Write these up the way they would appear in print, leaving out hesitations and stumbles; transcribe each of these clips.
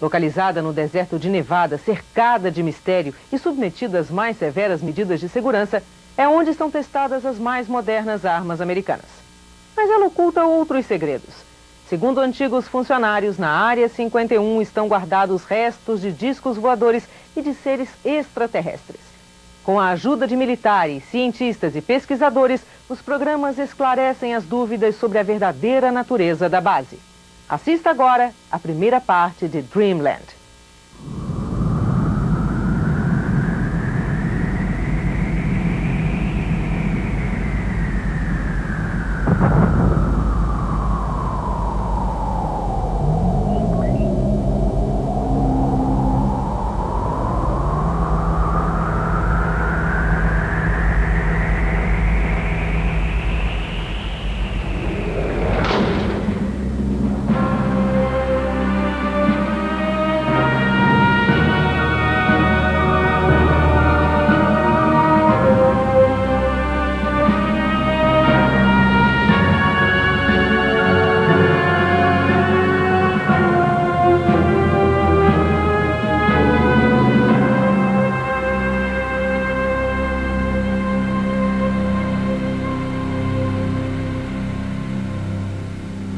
Localizada no deserto de Nevada, cercada de mistério e submetida às mais severas medidas de segurança, é onde estão testadas as mais modernas armas americanas. Mas ela oculta outros segredos. Segundo antigos funcionários, na Área 51 estão guardados restos de discos voadores e de seres extraterrestres. Com a ajuda de militares, cientistas e pesquisadores, os programas esclarecem as dúvidas sobre a verdadeira natureza da base. Assista agora a primeira parte de Dreamland.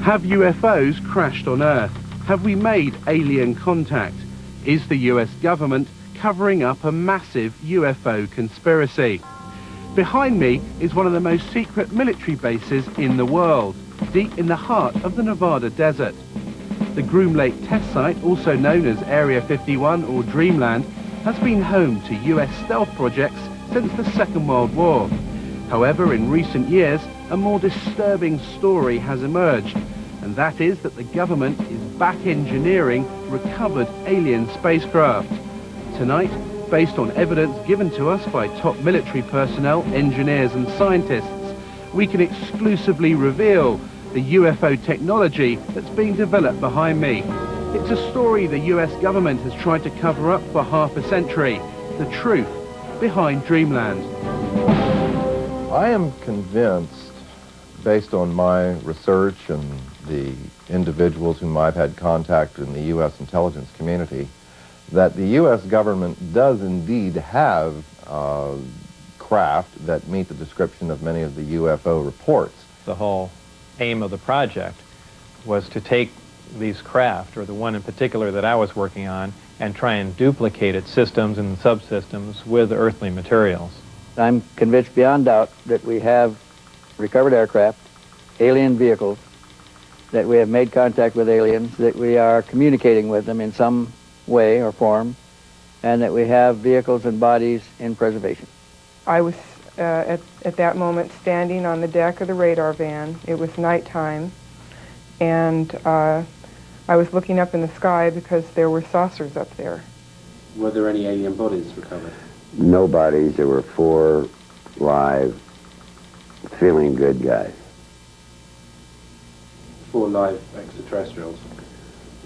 Have UFOs crashed on Earth? Have we made alien contact? Is the US government covering up a massive UFO conspiracy? Behind me is one of the most secret military bases in the world, deep in the heart of the Nevada desert. The Groom Lake test site, also known as Area 51 or Dreamland, has been home to US stealth projects since the Second World War. However, in recent years, a more disturbing story has emerged, and that is that the government is back engineering recovered alien spacecraft. Tonight, based on evidence given to us by top military personnel, engineers and scientists, we can exclusively reveal the UFO technology that's being developed behind me. It's a story the US government has tried to cover up for half a century, the truth behind Dreamland. I am convinced, based on my research and the individuals whom I've had contact in the U.S. intelligence community, that the U.S. government does indeed have craft that meet the description of many of the UFO reports. The whole aim of the project was to take these craft, or the one in particular that I was working on, and try and duplicate its systems and subsystems with earthly materials. I'm convinced beyond doubt that we have recovered aircraft, alien vehicles, that we have made contact with aliens, that we are communicating with them in some way or form, and that we have vehicles and bodies in preservation. I was at that moment standing on the deck of the radar van. It was nighttime, and I was looking up in the sky because there were saucers up there. Were there any alien bodies recovered? No bodies. There were 4 live, feeling good guys. 4 live extraterrestrials?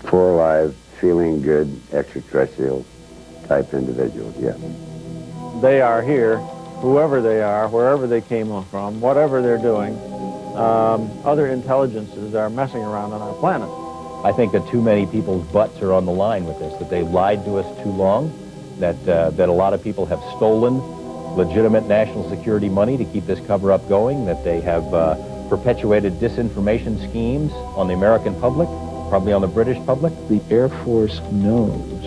4 live, feeling good extraterrestrial type individuals, yes. They are here, whoever they are, wherever they came from, whatever they're doing. Other intelligences are messing around on our planet. I think that too many people's butts are on the line with this, that they've lied to us too long, that a lot of people have stolen legitimate national security money to keep this cover-up going, that they have perpetuated disinformation schemes on the American public, probably on the British public. The Air Force knows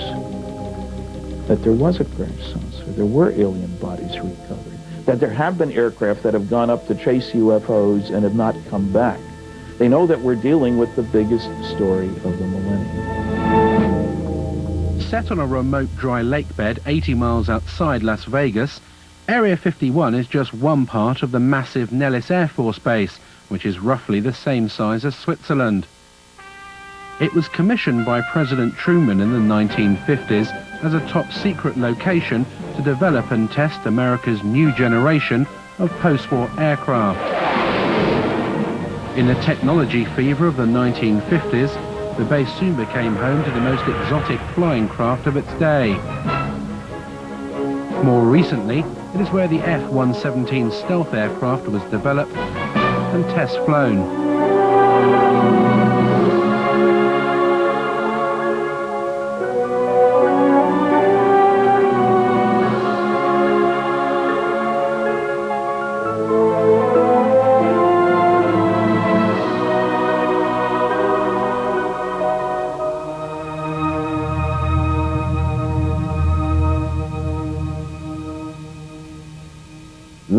that there was a crash saucer, there were alien bodies recovered, that there have been aircraft that have gone up to chase UFOs and have not come back. They know that we're dealing with the biggest story of the millennium. Set on a remote dry lake bed 80 miles outside Las Vegas, Area 51 is just one part of the massive Nellis Air Force Base, which is roughly the same size as Switzerland. It was commissioned by President Truman in the 1950s as a top-secret location to develop and test America's new generation of post-war aircraft. In the technology fever of the 1950s, the base soon became home to the most exotic flying craft of its day. More recently, it is where the F-117 stealth aircraft was developed and test flown.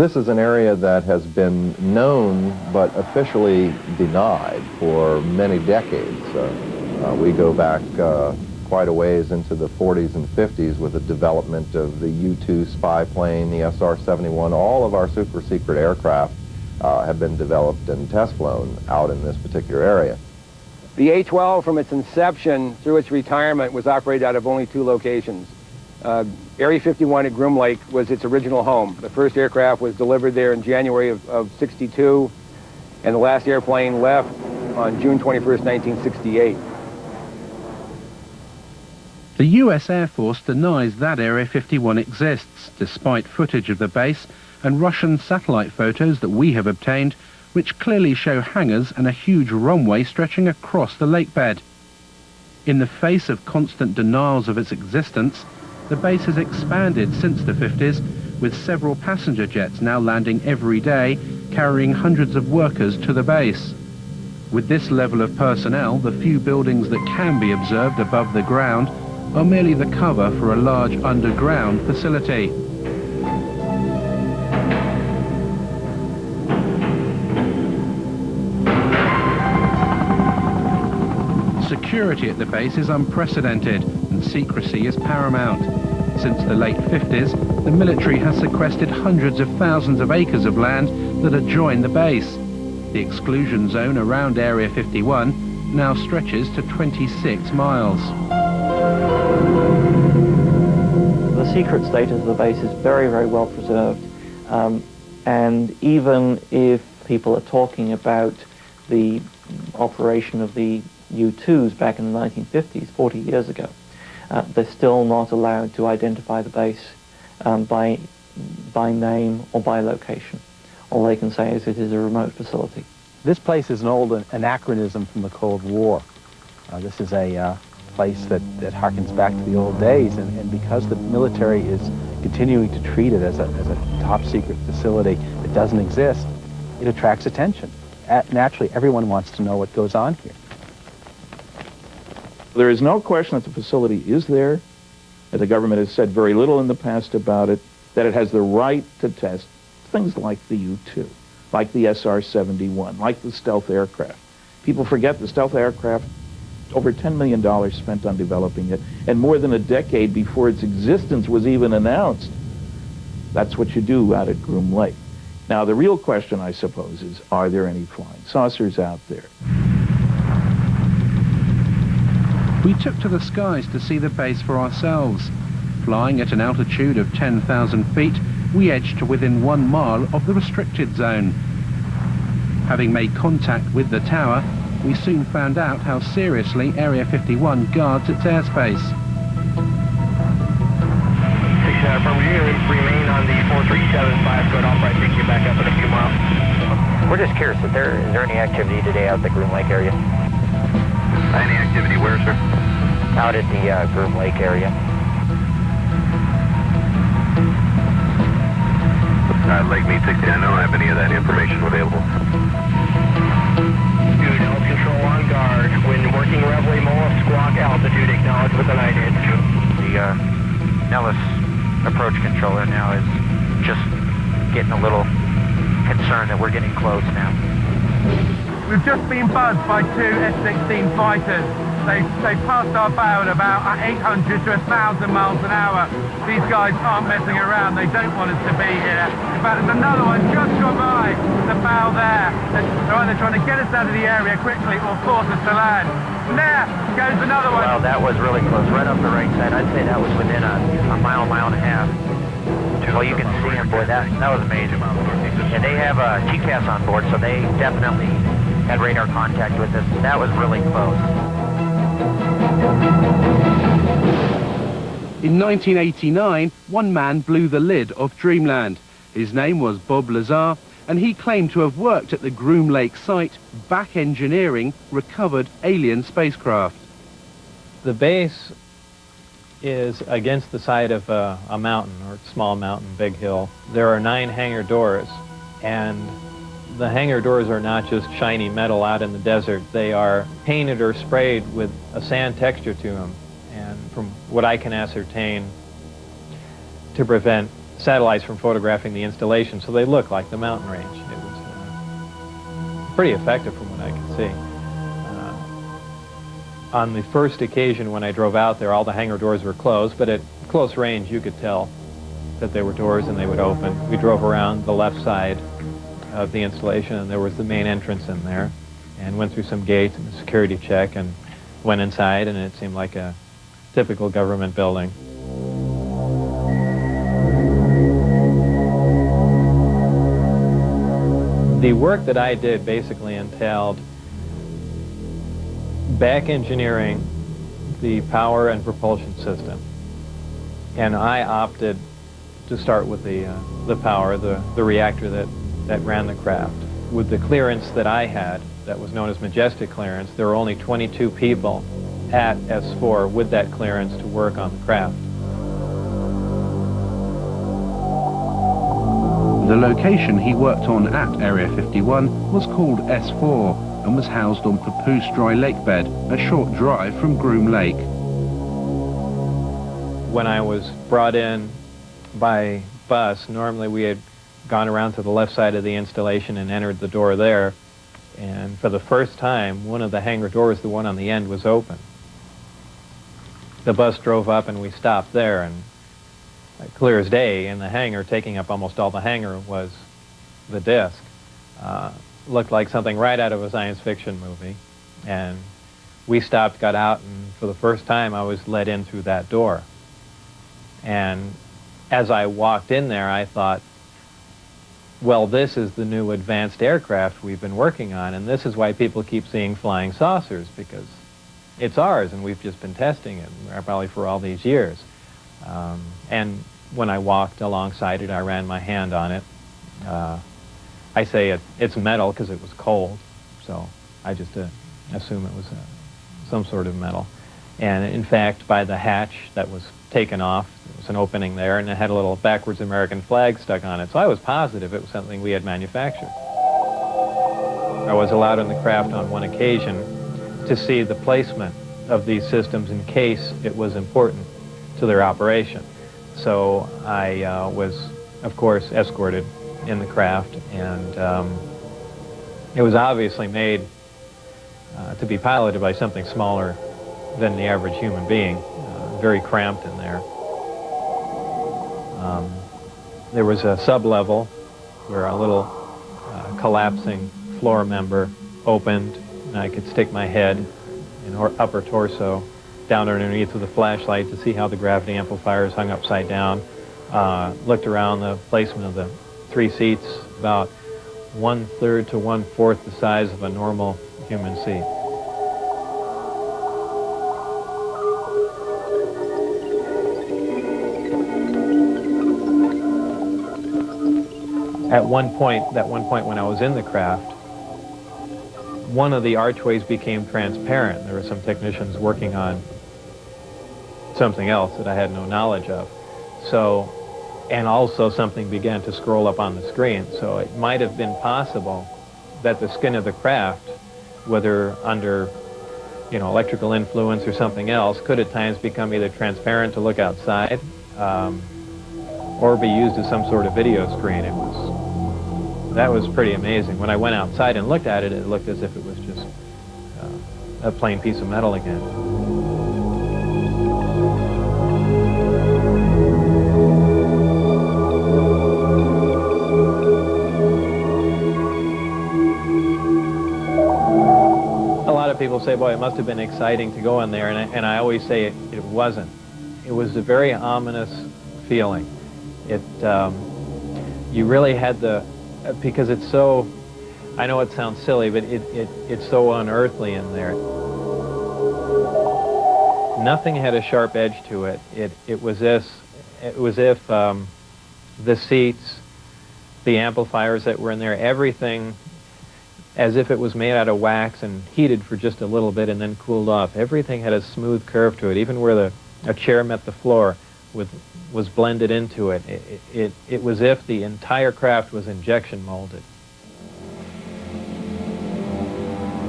This is an area that has been known but officially denied for many decades. We go back quite a ways into the 40s and 50s with the development of the U-2 spy plane, the SR-71. All of our super secret aircraft have been developed and test flown out in this particular area. The A-12 from its inception through its retirement was operated out of only 2 locations. Area 51 at Groom Lake was its original home. The first aircraft was delivered there in January of 62, and the last airplane left on June 21st, 1968. The US Air Force denies that Area 51 exists, despite footage of the base and Russian satellite photos that we have obtained, which clearly show hangars and a huge runway stretching across the lake bed. In the face of constant denials of its existence, the base has expanded since the 50s, with several passenger jets now landing every day, carrying hundreds of workers to the base. With this level of personnel, the few buildings that can be observed above the ground are merely the cover for a large underground facility. Security at the base is unprecedented and secrecy is paramount. Since the late 50s, the military has sequestered hundreds of thousands of acres of land that adjoin the base. The exclusion zone around Area 51 now stretches to 26 miles. The secret status of the base is very, very well preserved. And even if people are talking about the operation of the U-2s back in the 1950s, 40 years ago, they're still not allowed to identify the base by name or by location. All they can say is it is a remote facility. This place is an old anachronism from the Cold War. This is a place that harkens back to the old days, and because the military is continuing to treat it as a top secret facility that doesn't exist, it attracts attention. Naturally, everyone wants to know what goes on here. There is no question that the facility is there, that the government has said very little in the past about it, that it has the right to test things like the U-2, like the SR-71, like the stealth aircraft. People forget the stealth aircraft, over $10 million spent on developing it, and more than a decade before its existence was even announced. That's what you do out at Groom Lake. Now, the real question, I suppose, is, are there any flying saucers out there? We took to the skies to see the base for ourselves. Flying at an altitude of 10,000 feet, we edged to within 1 mile of the restricted zone. Having made contact with the tower, we soon found out how seriously Area 51 guards its airspace. 69 from you, remain on the 4375, good, I'll probably pick you back up in a few miles. We're just curious, is there any activity today out at the Groom Lake area? Any activity where, sir? Out at the Groom Lake area. Lake Mead 60, I don't have any of that information available. Good, L control on guard. When working Reveille Mola squawk altitude, acknowledge with an IDIT. The Nellis approach controller now is just getting a little concerned that we're getting close now. We've just been buzzed by 2 F-16 fighters. They passed our bow at about 800 to 1,000 miles an hour. These guys aren't messing around. They don't want us to be here. In fact, there's another one just gone by the bow there. They're either trying to get us out of the area quickly or force us to land. And there goes another one. Well, that was really close, right up the right side. I'd say that was within a mile, mile and a half. Well, you can see him, boy, that was amazing. And they have TCAS on board, so they definitely had radar contact with us. That was really close. In 1989, one man blew the lid off Dreamland. His name was Bob Lazar, and he claimed to have worked at the Groom Lake site, back engineering recovered alien spacecraft. The base is against the side of a mountain, or small mountain, big hill. There are 9 hangar doors, and the hangar doors are not just shiny metal out in the desert. They are painted or sprayed with a sand texture to them, and from what I can ascertain, to prevent satellites from photographing the installation, so they look like the mountain range. It was pretty effective from what I could see. On the first occasion when I drove out there, all the hangar doors were closed, but at close range you could tell that they were doors and they would open. We drove around the left side of the installation, and there was the main entrance in there, and went through some gates and a security check and went inside, and it seemed like a typical government building. The work that I did basically entailed back engineering the power and propulsion system. And I opted to start with the power, the reactor that ran the craft. With the clearance that I had, that was known as Majestic clearance, there were only 22 people at S4 with that clearance to work on the craft. The location he worked on at Area 51 was called S4 and was housed on Papoose Dry Lake Bed, a short drive from Groom Lake. When I was brought in by bus, normally we had gone around to the left side of the installation and entered the door there, and for the first time, one of the hangar doors, the one on the end, was open. The bus drove up and we stopped there, and clear as day in the hangar, taking up almost all the hangar, was the disc. Looked like something right out of a science fiction movie. And we stopped, got out, and for the first time I was let in through that door. And as I walked in there, I thought, well, this is the new advanced aircraft we've been working on, and this is why people keep seeing flying saucers, because it's ours and we've just been testing it probably for all these years. And when I walked alongside it, I ran my hand on it. I say it's metal because it was cold, so I just assume it was some sort of metal. And in fact, by the hatch that was taken off, there was an opening there, and it had a little backwards American flag stuck on it, so I was positive it was something we had manufactured. I was allowed in the craft on one occasion to see the placement of these systems in case it was important to their operation. So I was, of course, escorted in the craft, and it was obviously made to be piloted by something smaller than the average human being, very cramped in there. There was a sub-level where a little collapsing floor member opened, and I could stick my head and upper torso down underneath with a flashlight to see how the gravity amplifiers hung upside down. Looked around the placement of the 3 seats, about 1/3 to 1/4 the size of a normal human seat. At one point when I was in the craft, one of the archways became transparent. There were some technicians working on something else that I had no knowledge of. So, and also something began to scroll up on the screen. So it might have been possible that the skin of the craft, whether under, electrical influence or something else, could at times become either transparent to look outside, or be used as some sort of video screen. That was pretty amazing. When I went outside and looked at it, it looked as if it was just a plain piece of metal again. A lot of people say, boy, it must have been exciting to go in there, and I always say it wasn't. It was a very ominous feeling. You really had because it's so, I know it sounds silly, but it's so unearthly in there. Nothing had a sharp edge to it. It was if the seats, the amplifiers that were in there, everything, as if it was made out of wax and heated for just a little bit and then cooled off. Everything had a smooth curve to it, even where a chair met the floor was blended into it. It was as if the entire craft was injection molded.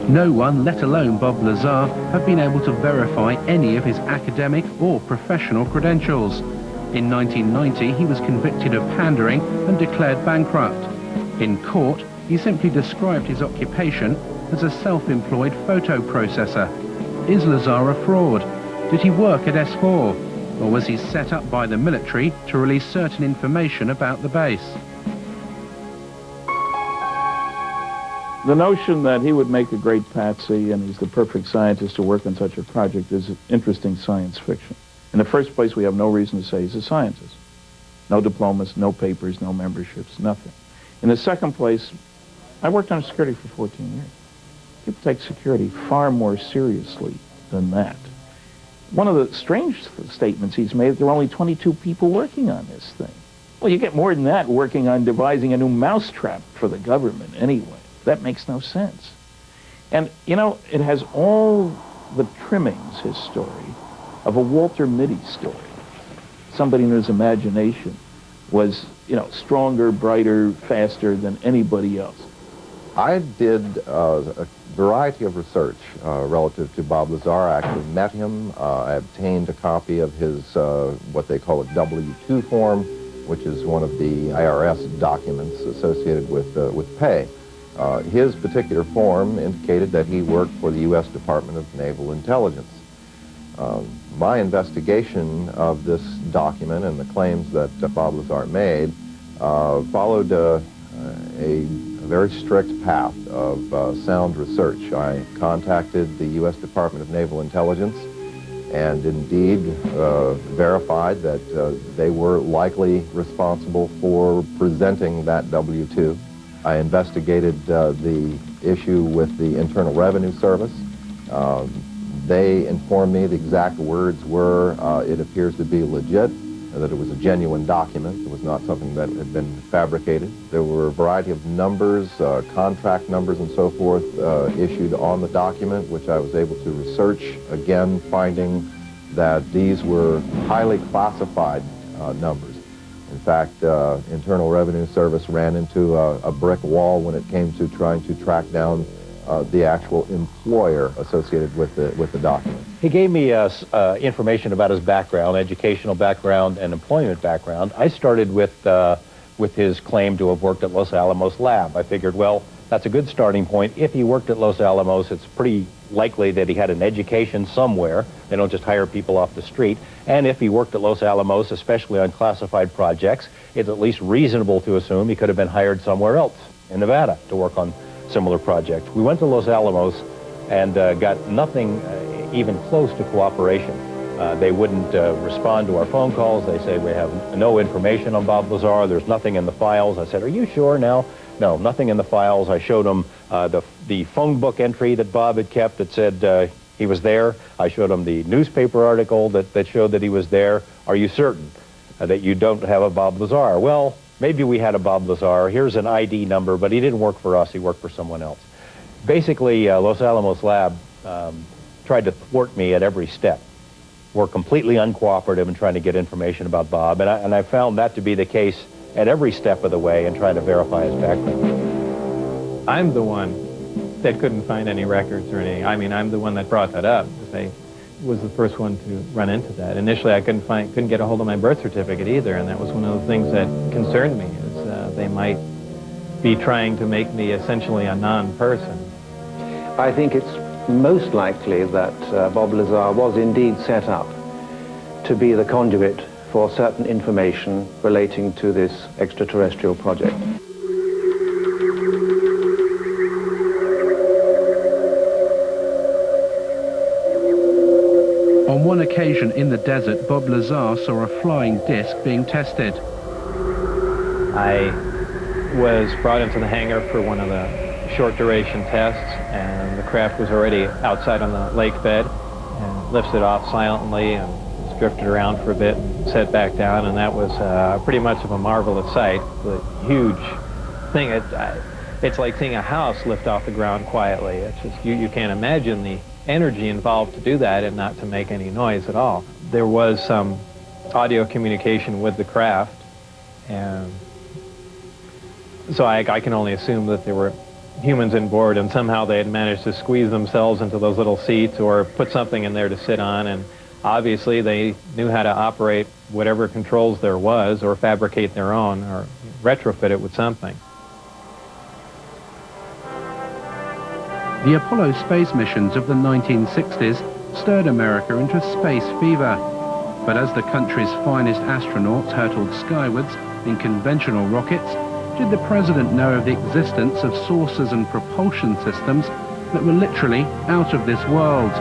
No one, let alone Bob Lazar, have been able to verify any of his academic or professional credentials. In 1990, he was convicted of pandering and declared bankrupt. In court, he simply described his occupation as a self-employed photo processor. Is Lazar a fraud? Did he work at S4? Or was he set up by the military to release certain information about the base? The notion that he would make a great patsy and he's the perfect scientist to work on such a project is interesting science fiction. In the first place, we have no reason to say he's a scientist. No diplomas, no papers, no memberships, nothing. In the second place, I worked on security for 14 years. People take security far more seriously than that. One of the strange statements he's made, there are only 22 people working on this thing. Well, you get more than that working on devising a new mousetrap for the government anyway. That makes no sense. And, you know, it has all the trimmings, his story, of a Walter Mitty story. Somebody in his imagination was, you know, stronger, brighter, faster than anybody else. I did a variety of research relative to Bob Lazar. I actually met him. I obtained a copy of his, what they call a W-2 form, which is one of the IRS documents associated with pay. His particular form indicated that he worked for the U.S. Department of Naval Intelligence. My investigation of this document and the claims that Bob Lazar made followed a very strict path of sound research. I contacted the U.S. Department of Naval Intelligence and indeed verified that they were likely responsible for presenting that W-2. I investigated the issue with the Internal Revenue Service. They informed me the exact words were, it appears to be legit, that it was a genuine document. It was not something that had been fabricated. There were a variety of numbers, contract numbers and so forth, issued on the document, which I was able to research, again finding that these were highly classified numbers. In fact, Internal Revenue Service ran into a brick wall when it came to trying to track down the actual employer associated with the document. He gave me information about his background, educational background and employment background. I started with his claim to have worked at Los Alamos Lab. I figured, well, that's a good starting point. If he worked at Los Alamos, it's pretty likely that he had an education somewhere. They don't just hire people off the street. And if he worked at Los Alamos, especially on classified projects, it's at least reasonable to assume he could have been hired somewhere else in Nevada to work on similar projects. We went to Los Alamos and got nothing even close to cooperation. They wouldn't respond to our phone calls. They said, we have no information on Bob Lazar. There's nothing in the files. I said, are you sure now? No, nothing in the files. I showed them the phone book entry that Bob had kept that said he was there. I showed him the newspaper article that showed that he was there. Are you certain that you don't have a Bob Lazar? Well, maybe we had a Bob Lazar. Here's an ID number, but he didn't work for us. He worked for someone else. Basically, Los Alamos Lab tried to thwart me at every step. Were completely uncooperative in trying to get information about Bob, and I found that to be the case at every step of the way in trying to verify his background. I'm the one that couldn't find any records or anything. I mean, I'm the one that brought that up. I was the first one to run into that. Initially, I couldn't get a hold of my birth certificate either, and that was one of the things that concerned me, is they might be trying to make me essentially a non-person. I think it's most likely that Bob Lazar was indeed set up to be the conduit for certain information relating to this extraterrestrial project. On one occasion in the desert, Bob Lazar saw a flying disc being tested. I was brought into the hangar for one of the short duration tests, and the craft was already outside on the lake bed and lifted off silently and drifted around for a bit and set back down, and that was pretty much of a marvelous sight. The huge thing, it's like seeing a house lift off the ground quietly. It's just, you can't imagine the energy involved to do that and not to make any noise at all. There was some audio communication with the craft, and so I can only assume that there were humans on board, and somehow they had managed to squeeze themselves into those little seats or put something in there to sit on, and Obviously, they knew how to operate whatever controls there was, or fabricate their own, or retrofit it with something. The Apollo space missions of the 1960s stirred America into space fever. But as the country's finest astronauts hurtled skywards in conventional rockets, did the president know of the existence of sources and propulsion systems that were literally out of this world?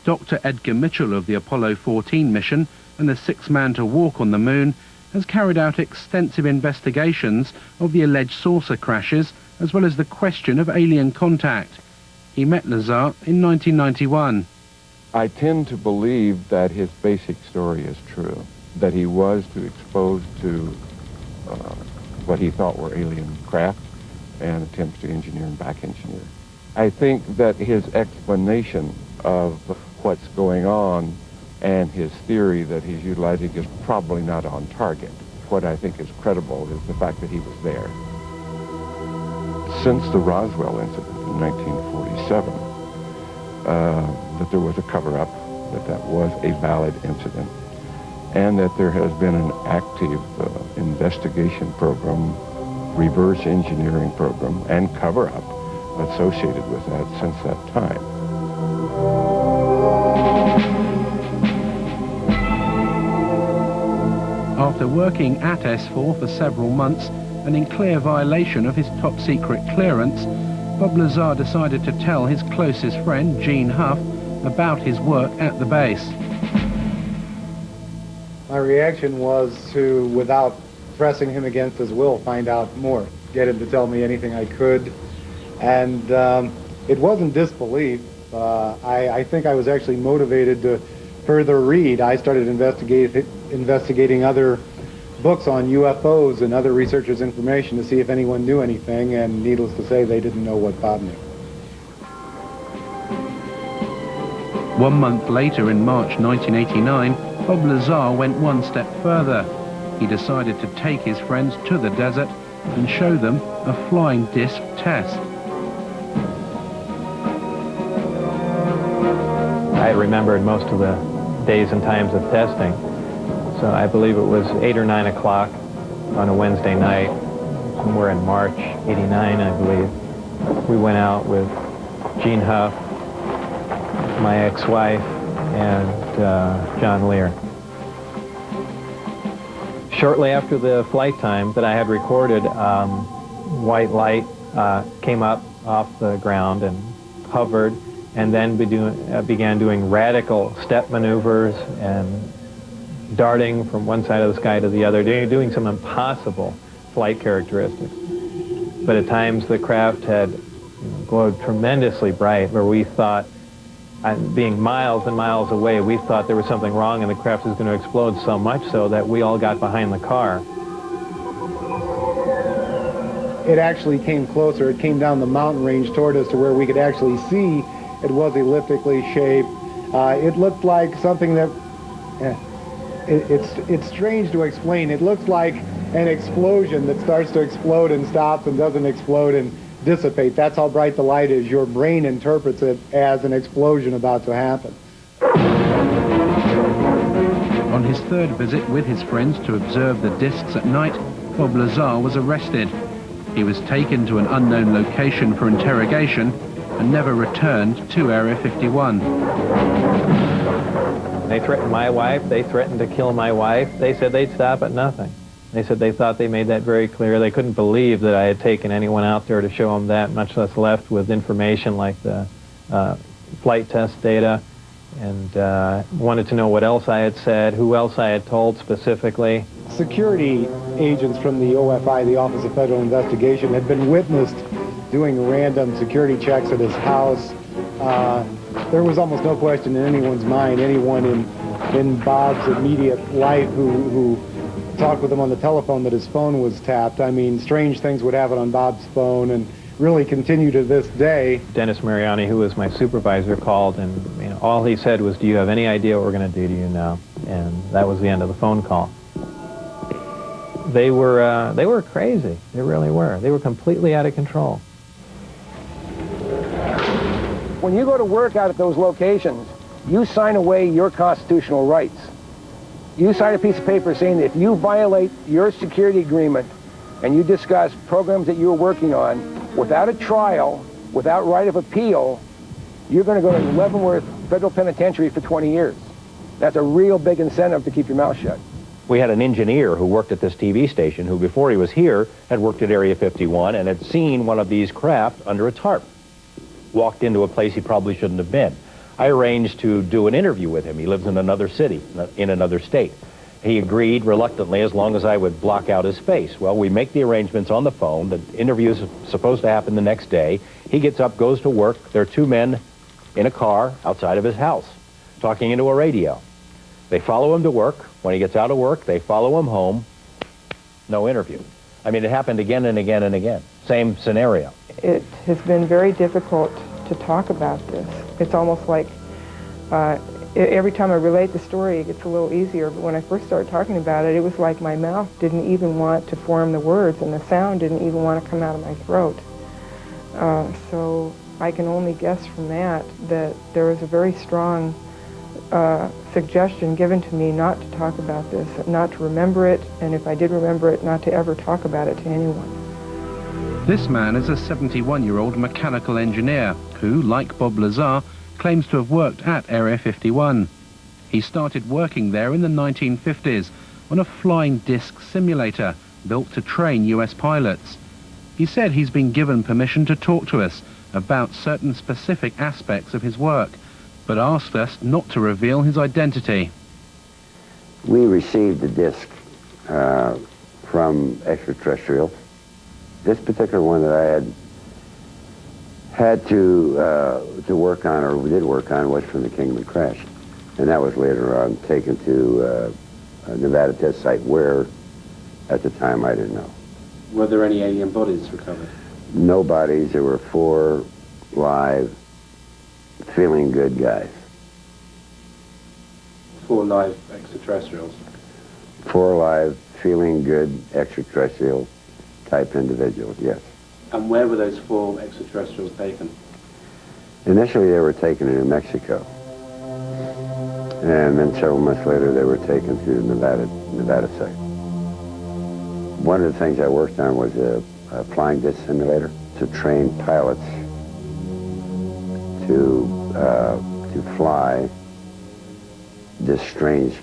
Dr. Edgar Mitchell of the Apollo 14 mission and the sixth man to walk on the moon has carried out extensive investigations of the alleged saucer crashes as well as the question of alien contact. He met Lazar in 1991. I tend to believe that his basic story is true, that he was exposed to what he thought were alien craft and attempts to engineer and back engineer. I think that his explanation of what's going on and his theory that he's utilizing is probably not on target. What I think is credible is the fact that he was there. Since the Roswell incident in 1947, that there was a cover-up, that was a valid incident, and that there has been an active investigation program, reverse engineering program, and cover-up associated with that since that time. After working at S4 for several months and in clear violation of his top-secret clearance, Bob Lazar decided to tell his closest friend, Gene Huff, about his work at the base. My reaction was to, without pressing him against his will, find out more, get him to tell me anything I could. And it wasn't disbelief. I think I was actually motivated to further read. I started investigating other books on UFOs and other researchers' information to see if anyone knew anything, and needless to say, they didn't know what Bob knew. 1 month later, in March 1989, Bob Lazar went one step further. He decided to take his friends to the desert and show them a flying disc test. I remembered most of the days and times of testing. So I believe it was 8 or 9 o'clock on a Wednesday night, somewhere in March '89, I believe. We went out with Gene Huff, my ex-wife, and John Lear. Shortly after the flight time that I had recorded, white light came up off the ground and hovered, and then began doing radical step maneuvers and darting from one side of the sky to the other, doing some impossible flight characteristics. But at times the craft had glowed tremendously bright, where we thought, being miles and miles away, we thought there was something wrong and the craft was going to explode, so much so that we all got behind the car. It actually came closer. It came down the mountain range toward us to where we could actually see it was elliptically shaped. It looked like something that, it's strange to explain. It looks like an explosion that starts to explode and stops and doesn't explode and dissipate. That's how bright the light is. Your brain interprets it as an explosion about to happen. On his third visit with his friends to observe the discs at night, Bob Lazar was arrested. He was taken to an unknown location for interrogation and never returned to Area 51. They threatened my wife. They threatened to kill my wife. They said they'd stop at nothing. They said they thought they made that very clear. They couldn't believe that I had taken anyone out there to show them that, much less left with information like the flight test data, and wanted to know what else I had said, who else I had told specifically. Security agents from the OFI, the Office of Federal Investigation, had been witnessed doing random security checks at his house. There was almost no question in anyone's mind, anyone in Bob's immediate life who talked with him on the telephone, that his phone was tapped. I mean, strange things would happen on Bob's phone, and really continue to this day. Dennis Mariani, who was my supervisor, called, and all he said was, "Do you have any idea what we're going to do to you now?" And that was the end of the phone call. They were crazy. They really were. They were completely out of control. When you go to work out at those locations, you sign away your constitutional rights. You sign a piece of paper saying that if you violate your security agreement and you discuss programs that you're working on without a trial, without right of appeal, you're going to go to Leavenworth Federal Penitentiary for 20 years. That's a real big incentive to keep your mouth shut. We had an engineer who worked at this TV station who, before he was here, had worked at Area 51 and had seen one of these craft under a tarp. Walked into a place he probably shouldn't have been. I arranged to do an interview with him. He lives in another city, in another state. He agreed reluctantly as long as I would block out his face. Well, we make the arrangements on the phone. The interview is supposed to happen the next day. He gets up, goes to work. There are two men in a car outside of his house talking into a radio. They follow him to work. When he gets out of work, they follow him home. No interview. I mean, it happened again and again and again. Same scenario. It has been very difficult to talk about this. It's almost like every time I relate the story, it gets a little easier. But when I first started talking about it, it was like my mouth didn't even want to form the words, and the sound didn't even want to come out of my throat. So I can only guess from that there was a very strong suggestion given to me not to talk about this, not to remember it, and if I did remember it, not to ever talk about it to anyone. This man is a 71-year-old mechanical engineer who, like Bob Lazar, claims to have worked at Area 51. He started working there in the 1950s on a flying disc simulator built to train US pilots. He said he's been given permission to talk to us about certain specific aspects of his work, but asked us not to reveal his identity. We received the disc from extraterrestrials. This particular one that I had to work on, or we did work on, was from the Kingman crash. And that was later on taken to a Nevada test site where, at the time, I didn't know. Were there any alien bodies recovered? No bodies. There were 4 live, feeling good guys. 4 live extraterrestrials? 4 live, feeling good extraterrestrial type individuals, yes. And where were those 4 extraterrestrials taken? Initially they were taken in New Mexico. And then several months later they were taken to Nevada site. One of the things I worked on was a flying disc simulator to train pilots to fly this strange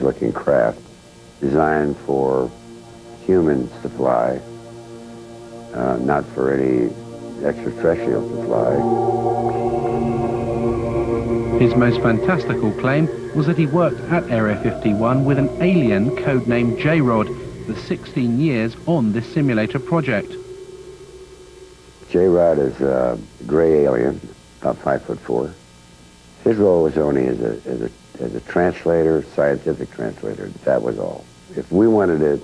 looking craft designed for humans to fly, not for any extraterrestrials to fly. His most fantastical claim was that he worked at Area 51 with an alien codenamed J-Rod for 16 years on this simulator project. J-Rod is a gray alien, about 5'4". His role was only as a translator, scientific translator. That was all. If we wanted to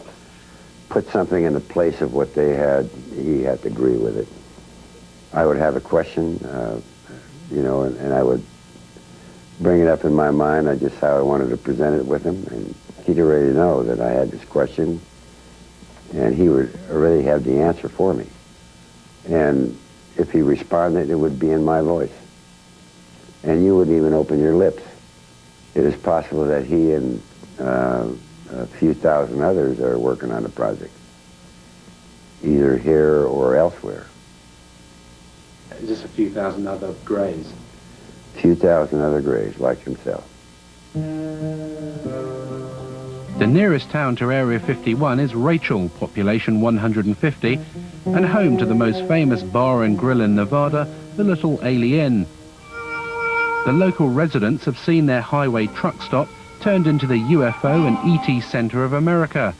put something in the place of what they had, he had to agree with it. I would have a question, and I would bring it up in my mind, just how I wanted to present it with him, and he'd already know that I had this question, and he would already have the answer for me. And if he responded, it would be in my voice. And you wouldn't even open your lips. It is possible that he and a few thousand others are working on the project, either here or elsewhere. Is this a few thousand other greys? A few thousand other greys like himself. The nearest town to Area 51 is Rachel, population 150, and home to the most famous bar and grill in Nevada, the Little Alien. The local residents have seen their highway truck stop turned into the UFO and ET Center of America.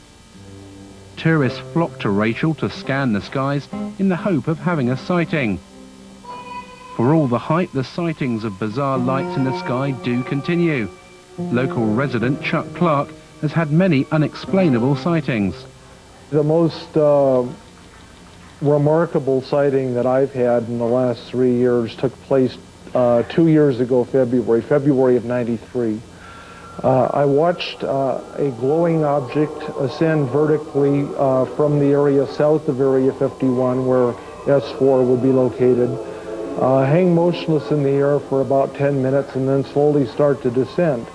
Tourists flock to Rachel to scan the skies in the hope of having a sighting. For all the hype, the sightings of bizarre lights in the sky do continue. Local resident Chuck Clark has had many unexplainable sightings. The most remarkable sighting that I've had in the last 3 years took place 2 years ago, February of '93. I watched a glowing object ascend vertically from the area south of Area 51, where S4 would be located, hang motionless in the air for about 10 minutes and then slowly start to descend.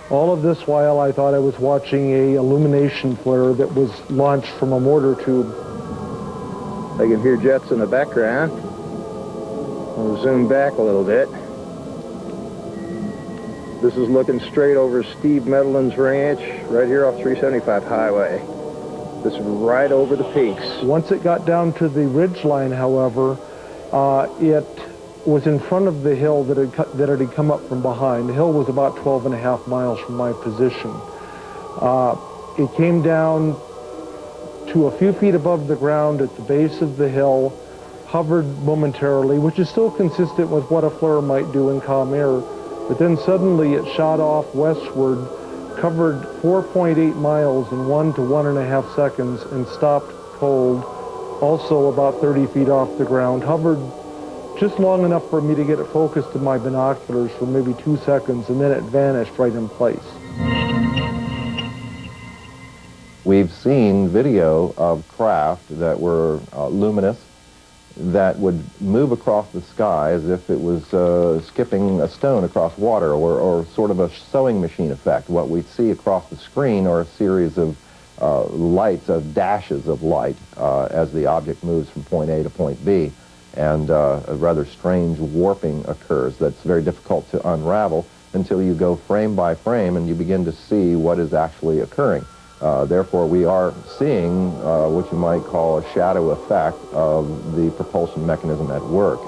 All of this while I thought I was watching a illumination flare that was launched from a mortar tube. I can hear jets in the background. I'll zoom back a little bit. This is looking straight over Steve Medlin's ranch, right here off 375 Highway. This is right over the peaks. Once it got down to the ridge line, however, it was in front of the hill that it had come up from behind. The hill was about 12.5 miles from my position. It came down to a few feet above the ground at the base of the hill, hovered momentarily, which is still consistent with what a flare might do in calm air, but then suddenly it shot off westward, covered 4.8 miles in 1 to 1.5 seconds, and stopped cold, also about 30 feet off the ground, hovered just long enough for me to get it focused in my binoculars for maybe 2 seconds, and then it vanished right in place. We've seen video of craft that were luminous, that would move across the sky as if it was skipping a stone across water, or sort of a sewing machine effect. What we see across the screen are a series of lights, of dashes of light, as the object moves from point A to point B. And a rather strange warping occurs that's very difficult to unravel until you go frame by frame and you begin to see what is actually occurring. Therefore, we are seeing what you might call a shadow effect of the propulsion mechanism at work.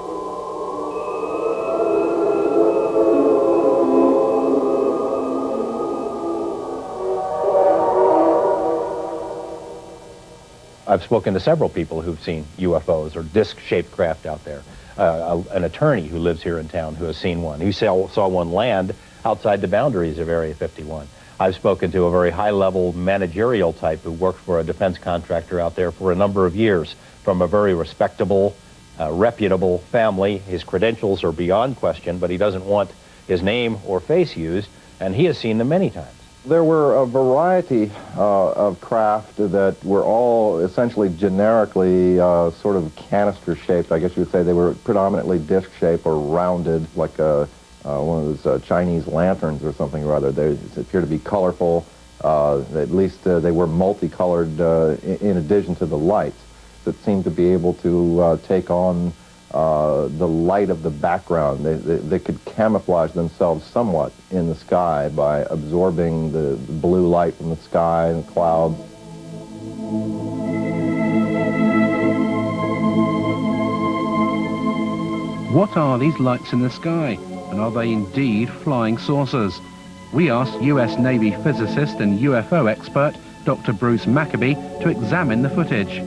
I've spoken to several people who've seen UFOs or disc-shaped craft out there. An attorney who lives here in town who has seen one. He saw one land outside the boundaries of Area 51. I've spoken to a very high-level managerial type who worked for a defense contractor out there for a number of years, from a very respectable, reputable family. His credentials are beyond question, but he doesn't want his name or face used, and he has seen them many times. There were a variety of craft that were all essentially generically sort of canister-shaped. I guess you would say they were predominantly disc-shaped or rounded, like one of those Chinese lanterns or something or other. They appear to be colorful. At least they were multicolored in addition to the lights that seemed to be able to take on the light of the background. They could camouflage themselves somewhat in the sky by absorbing the blue light from the sky and clouds. What are these lights in the sky? And are they indeed flying saucers? We asked US Navy physicist and UFO expert Dr. Bruce Maccabee to examine the footage.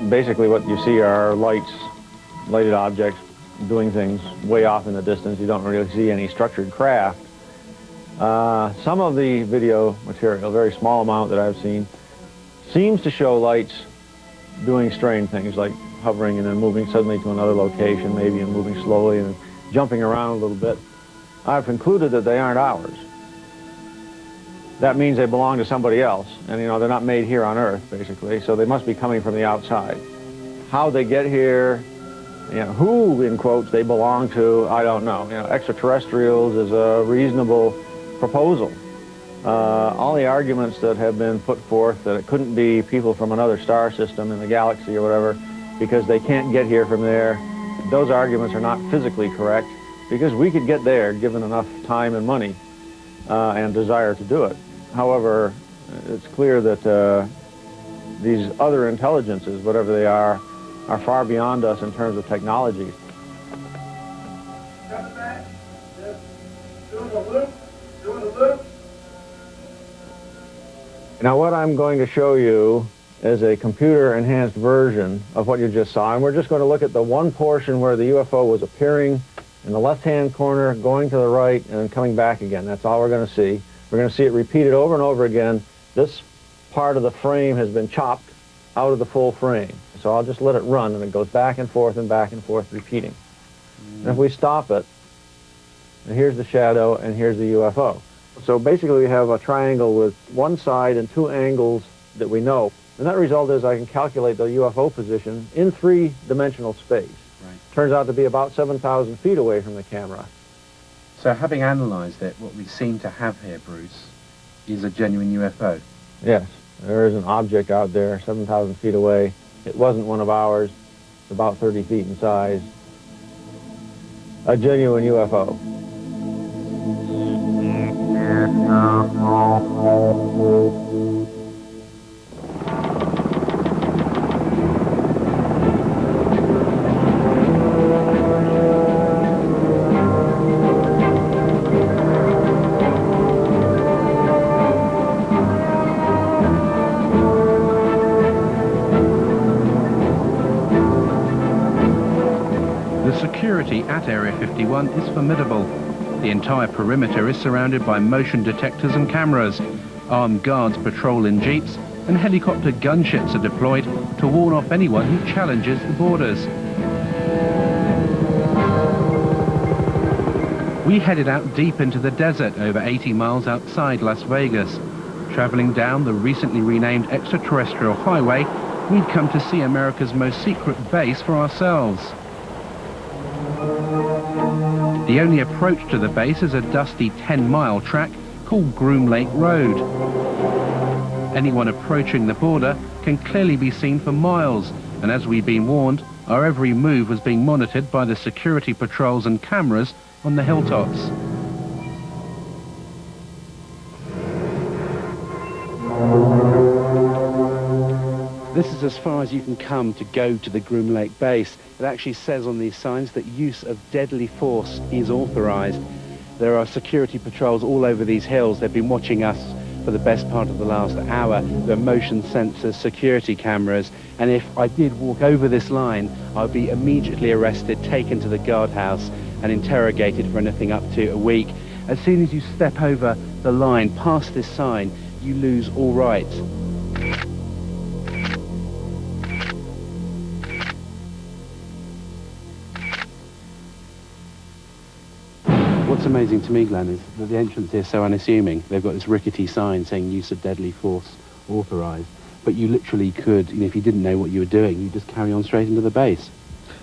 Basically what you see are lighted objects doing things way off in the distance. You don't really see any structured craft. Some of the video material, a very small amount that I've seen, seems to show lights doing strange things like hovering and then moving suddenly to another location maybe, and moving slowly and jumping around a little bit. I've concluded that they aren't ours. That means they belong to somebody else, and they're not made here on Earth, basically, so they must be coming from the outside. How they get here, who, in quotes, they belong to, I don't know. Extraterrestrials is a reasonable proposal. All the arguments that have been put forth that it couldn't be people from another star system in the galaxy or whatever, because they can't get here from there, those arguments are not physically correct, because we could get there given enough time and money and desire to do it. However, it's clear that these other intelligences, whatever they are far beyond us in terms of technology. Now what I'm going to show you is a computer-enhanced version of what you just saw, and we're just going to look at the one portion where the UFO was appearing in the left-hand corner, going to the right, and then coming back again. That's all we're going to see. We're going to see it repeated over and over again. This part of the frame has been chopped out of the full frame. So I'll just let it run, and it goes back and forth, repeating. And if we stop it, and here's the shadow, and here's the UFO. So basically we have a triangle with one side and two angles that we know. The net result is I can calculate the UFO position in three-dimensional space. Right. Turns out to be about 7,000 feet away from the camera. So having analysed it, what we seem to have here, Bruce, is a genuine UFO. Yes, there is an object out there 7,000 feet away. It wasn't one of ours. It's about 30 feet in size. A genuine UFO. The security at Area 51 is formidable. The entire perimeter is surrounded by motion detectors and cameras. Armed guards patrol in jeeps, and helicopter gunships are deployed to warn off anyone who challenges the borders. We headed out deep into the desert over 80 miles outside Las Vegas. Traveling down the recently renamed extraterrestrial highway, we'd come to see America's most secret base for ourselves. The only approach to the base is a dusty 10-mile track called Groom Lake Road. Anyone approaching the border can clearly be seen for miles, and as we've been warned, our every move was being monitored by the security patrols and cameras on the hilltops. This is as far as you can come to go to the Groom Lake base. It actually says on these signs that use of deadly force is authorized. There are security patrols all over these hills. They've been watching us for the best part of the last hour. There are motion sensors, security cameras, and if I did walk over this line, I'd be immediately arrested, taken to the guardhouse, and interrogated for anything up to a week. As soon as you step over the line, past this sign, you lose all rights. What's amazing to me, Glenn, is that the entrance here is so unassuming. They've got this rickety sign saying use of deadly force authorized, but you literally could, if you didn't know what you were doing, you just carry on straight into the base.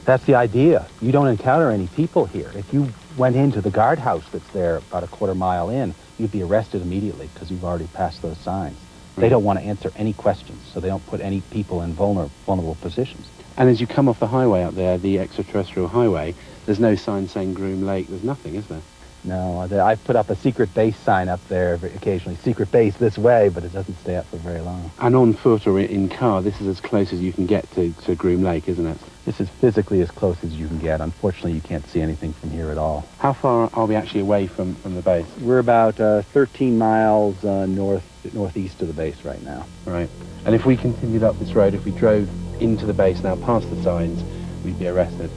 That's the idea. You don't encounter any people here. If you went into the guardhouse that's there about a quarter mile in, you'd be arrested immediately because you've already passed those signs. They don't want to answer any questions, so they don't put any people in vulnerable positions. And as you come off the highway up there, the extraterrestrial highway, there's no sign saying Groom Lake. There's nothing, is there? No, I've put up a secret base sign up there occasionally. Secret base this way, but it doesn't stay up for very long. And on foot or in car, this is as close as you can get to Groom Lake, isn't it? This is physically as close as you can get. Unfortunately, you can't see anything from here at all. How far are we actually away from the base? We're about 13 miles northeast of the base right now. Right. And if we continued up this road, if we drove into the base now past the signs, we'd be arrested.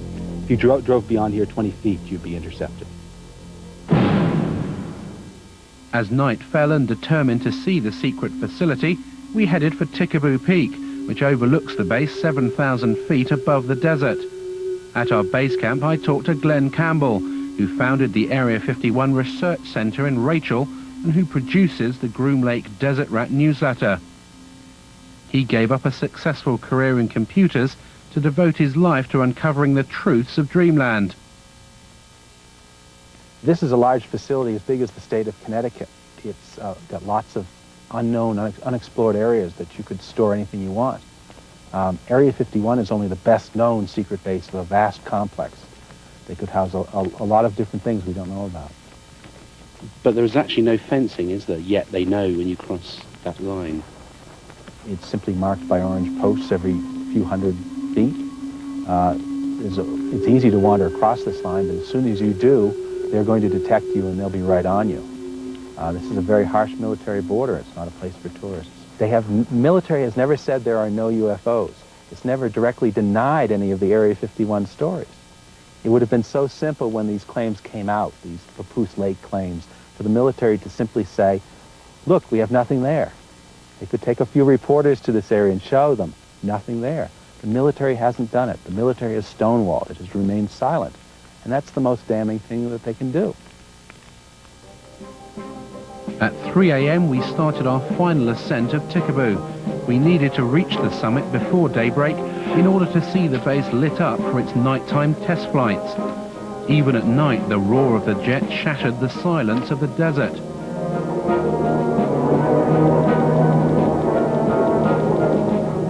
If you drove beyond here 20 feet, you'd be intercepted. As night fell and determined to see the secret facility, we headed for Tickaboo Peak, which overlooks the base 7,000 feet above the desert. At our base camp, I talked to Glenn Campbell, who founded the Area 51 Research Center in Rachel and who produces the Groom Lake Desert Rat newsletter. He gave up a successful career in computers to devote his life to uncovering the truths of Dreamland. This is a large facility as big as the state of Connecticut. It's got lots of unknown, unexplored areas that you could store anything you want. Area 51 is only the best known secret base of a vast complex. They could house a lot of different things we don't know about. But there's actually no fencing, is there? Yet they know when you cross that line. It's simply marked by orange posts every few hundred feet. It's easy to wander across this line, but as soon as you do, they're going to detect you and they'll be right on you. This is a very harsh military border. It's not a place for tourists. Military has never said there are no UFOs. It's never directly denied any of the Area 51 stories. It would have been so simple when these claims came out, these Papoose Lake claims, for the military to simply say, look, we have nothing there. They could take a few reporters to this area and show them. Nothing there. The military hasn't done it. The military has stonewalled. It has remained silent. And that's the most damning thing that they can do. At 3 a.m. we started our final ascent of Tikaboo. We needed to reach the summit before daybreak in order to see the base lit up for its nighttime test flights. Even at night, the roar of the jet shattered the silence of the desert.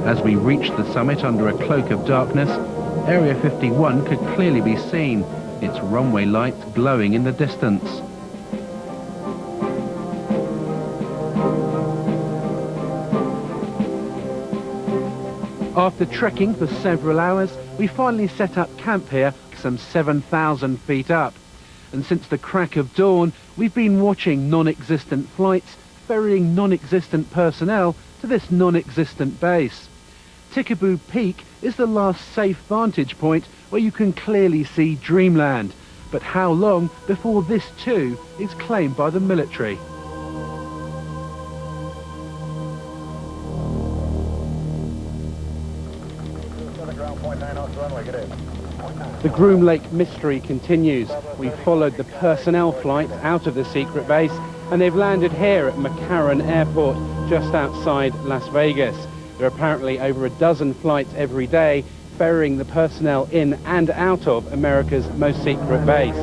As we reached the summit under a cloak of darkness, Area 51 could clearly be seen, its runway lights glowing in the distance. After trekking for several hours, we finally set up camp here, some 7,000 feet up. And since the crack of dawn, we've been watching non-existent flights, ferrying non-existent personnel to this non-existent base. Tikaboo Peak is the last safe vantage point where you can clearly see dreamland. But how long before this too is claimed by the military? The Groom Lake mystery continues. We've followed the personnel flight out of the secret base and they've landed here at McCarran Airport just outside Las Vegas. There are apparently over a dozen flights every day ferrying the personnel in and out of America's most secret base.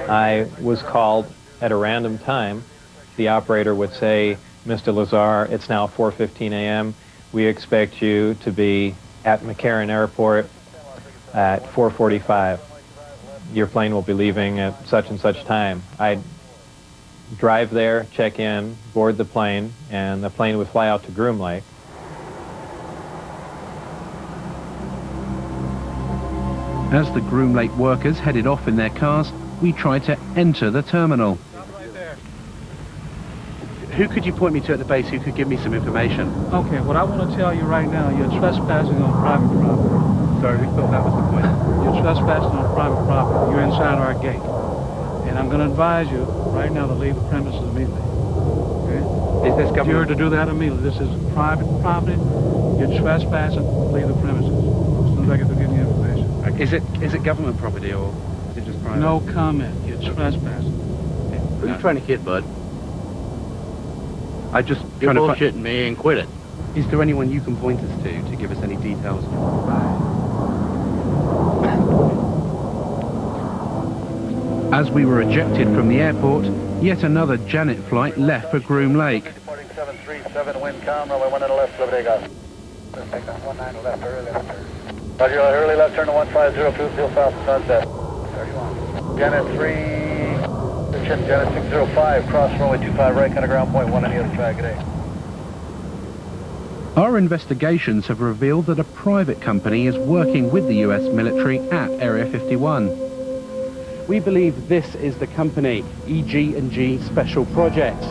I was called at a random time. The operator would say, "Mr. Lazar, it's now 4:15 a.m. We expect you to be at McCarran Airport at 4:45. Your plane will be leaving at such and such time." I'd drive there, check in, board the plane, and the plane would fly out to Groom Lake. As the Groom Lake workers headed off in their cars, we tried to enter the terminal. Who could you point me to at the base who could give me some information? Okay, what I want to tell you right now, you're trespassing on private property. Sorry, we thought that was the point. You're trespassing on private property. You're inside our gate. And I'm going to advise you right now to leave the premises immediately. Okay? Is this government? If you were to do that immediately, this is private property. You're trespassing, leave the premises. As soon as I get to get the information. Is it government property or is it just private? No comment. You're trespassing. Who are you trying to kid, bud? I just You're kind of bullshitting me and quit it. Is there anyone you can point us to give us any details? As we were ejected from the airport, yet another Janet flight left for Groom Lake. Reporting 737, wind calm, runway 1 and a left, Liberty Golf. 19 left, early left turn. Roger, early left turn to 150, fuel south to sunset. 31. Janet 3. Janet 605, cross runway 25 right, kind of ground point 1 on the other side. Good day. Our investigations have revealed that a private company is working with the US military at Area 51. We believe this is the company, EG&G Special Projects.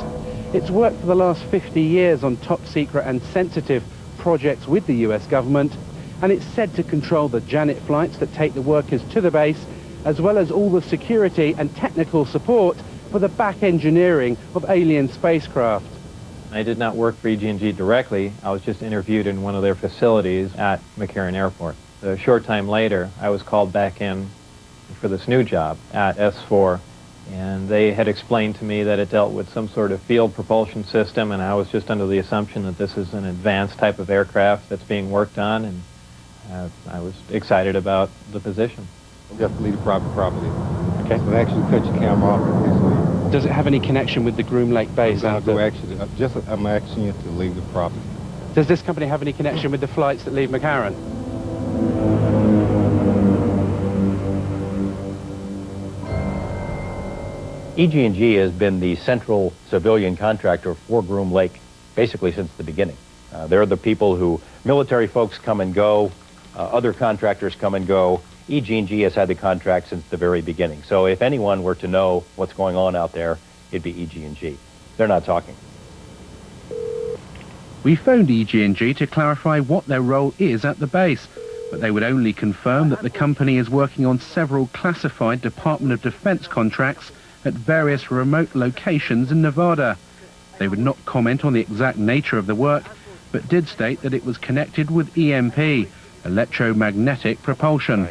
It's worked for the last 50 years on top secret and sensitive projects with the US government, and it's said to control the Janet flights that take the workers to the base, as well as all the security and technical support for the back engineering of alien spacecraft. I did not work for EG&G directly. I was just interviewed in one of their facilities at McCarran Airport. A short time later, I was called back in for this new job at S4, and they had explained to me that it dealt with some sort of field propulsion system, and I was just under the assumption that this is an advanced type of aircraft that's being worked on, and I was excited about the position. You have to leave private property. Okay. So actually cut your camera off. Does it have any connection with the Groom Lake base? I'm asking you to leave the property. Does this company have any connection with the flights that leave McCarran? EG&G has been the central civilian contractor for Groom Lake basically since the beginning. They're the people who, military folks come and go, other contractors come and go. EG&G has had the contract since the very beginning. So if anyone were to know what's going on out there, it'd be EG&G. They're not talking. We phoned EG&G to clarify what their role is at the base, but they would only confirm that the company is working on several classified Department of Defense contracts at various remote locations in Nevada. They would not comment on the exact nature of the work, but did state that it was connected with EMP, electromagnetic propulsion.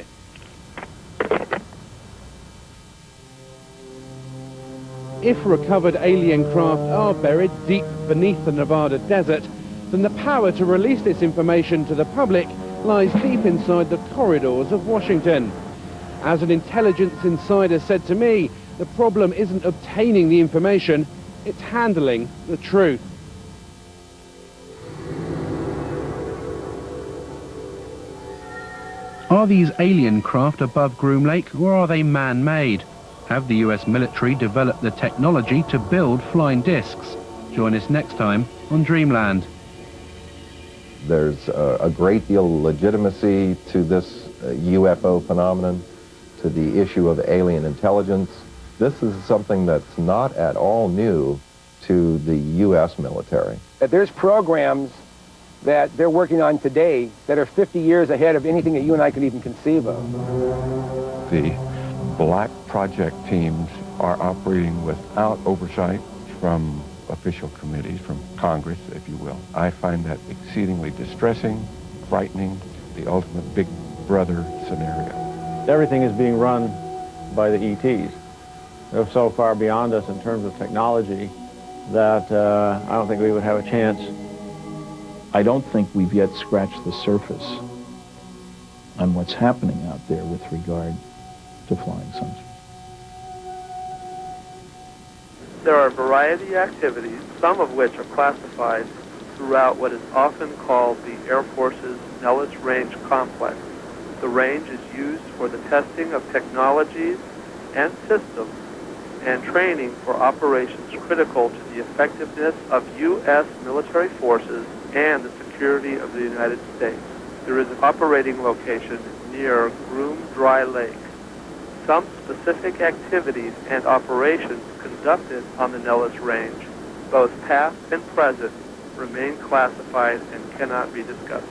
If recovered alien craft are buried deep beneath the Nevada desert, then the power to release this information to the public lies deep inside the corridors of Washington. As an intelligence insider said to me, the problem isn't obtaining the information, it's handling the truth. Are these alien craft above Groom Lake, or are they man-made? Have the US military developed the technology to build flying discs? Join us next time on Dreamland. There's a great deal of legitimacy to this UFO phenomenon, to the issue of alien intelligence. This is something that's not at all new to the US military. There's programs that they're working on today that are 50 years ahead of anything that you and I could even conceive of. The black project teams are operating without oversight from official committees, from Congress, if you will. I find that exceedingly distressing, frightening, the ultimate big brother scenario. Everything is being run by the ETs. They're so far beyond us in terms of technology that I don't think we would have a chance. I don't think we've yet scratched the surface on what's happening out there with regard to flying saucers. There are a variety of activities, some of which are classified throughout what is often called the Air Force's Nellis Range Complex. The range is used for the testing of technologies and systems and training for operations critical to the effectiveness of U.S. military forces and the security of the United States. There is an operating location near Groom Dry Lake. Some specific activities and operations conducted on the Nellis Range, both past and present, remain classified and cannot be discussed.